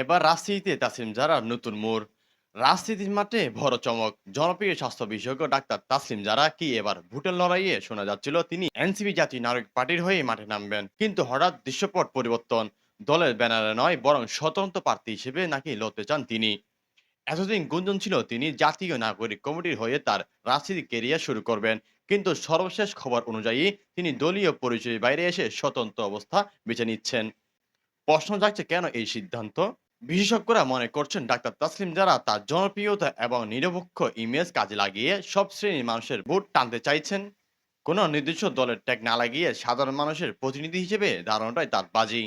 এবার রাজনীতিতে তাসলিম জারার নতুন মোড়। রাজনীতির মাঠে বড় চমক। জনপ্রিয় স্বাস্থ্য বিশেষজ্ঞ ডাক্তার তাসলিম জারা কি এবার ভোটের লড়াইয়ে শোনা যাচ্ছিল তিনি এনসিপি জাতীয় নাগরিক পার্টির হয়ে মাঠে নামবেন, কিন্তু হঠাৎ দৃশ্যপট পরিবর্তন। দলের ব্যানারে নয়, বরং স্বতন্ত্র প্রার্থী হিসেবে নাকি লড়তে চান তিনি। এতদিন গুঞ্জন ছিল তিনি জাতীয় নাগরিক কমিটির হয়ে তার রাজনৈতিক কেরিয়ার শুরু করবেন, কিন্তু সর্বশেষ খবর অনুযায়ী তিনি দলীয় পরিচয়ের বাইরে এসে স্বতন্ত্র অবস্থা বেছে নিচ্ছেন। প্রশ্ন জাগছে, কেন এই সিদ্ধান্ত? বিশেষজ্ঞরা মনে করছেন ডাক্তার তাসলিম যারা তার জনপ্রিয়তা এবং নিরপেক্ষ ইমেজ কাজে লাগিয়ে সব শ্রেণীর মানুষের ভোট টানতে চাইছেন। কোনো নির্দিষ্ট দলের ট্যাগ না লাগিয়ে সাধারণ মানুষের প্রতিনিধি হিসেবে দাঁড়ানোটাই তার বাজি।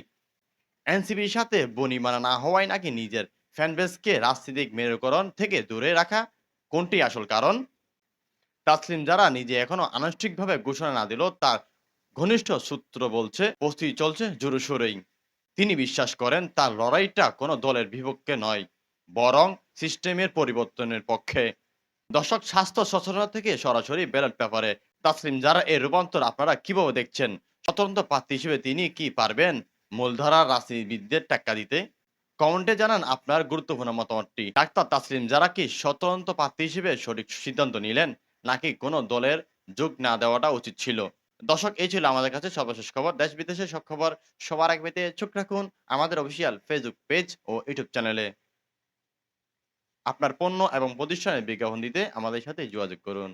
এনসিপির সাথে বনিমানা না হওয়ায় নাকি নিজের ফ্যানবেসকে রাজনৈতিক মেরুকরণ থেকে দূরে রাখা, কোনটি আসল কারণ? তাসলিম যারা নিজে এখনো আনুষ্ঠানিকভাবে ঘোষণা না দিলেও তার ঘনিষ্ঠ সূত্র বলছে প্রস্তুতি চলছে জোরসোরেই। তিনি বিশ্বাস করেন তার লড়াইটা কোনো দলের বিপক্ষে নয়, বরং সিস্টেমের পরিবর্তনের পক্ষে। দর্শক, স্বাস্থ্য সচেতনতা থেকে সরাসরি ব্যালট পেপারে তাসলিম যারা এর রূপান্তর আপনারা কিভাবে দেখছেন? স্বতন্ত্র প্রার্থী হিসেবে তিনি কি পারবেন মূলধারার রাজনীতিবিদদের টেক্কা দিতে? কমেন্টে জানান আপনার গুরুত্বপূর্ণ মতামতটি। ডাক্তার তাসলিম যারা কি স্বতন্ত্র প্রার্থী হিসেবে সঠিক সিদ্ধান্ত নিলেন, নাকি কোনো দলের যোগ না দেওয়াটা উচিত ছিল? দর্শক, এই ছিল আমাদের কাছে সর্বশেষ খবর। দেশ বিদেশের সব খবর সবার আগে পেতে চোখ রাখুন আমাদের অফিসিয়াল ফেসবুক পেজ ও ইউটিউব চ্যানেলে। আপনার পণ্য এবং প্রতিষ্ঠানের বিজ্ঞাপন দিতে আমাদের সাথে যোগাযোগ করুন।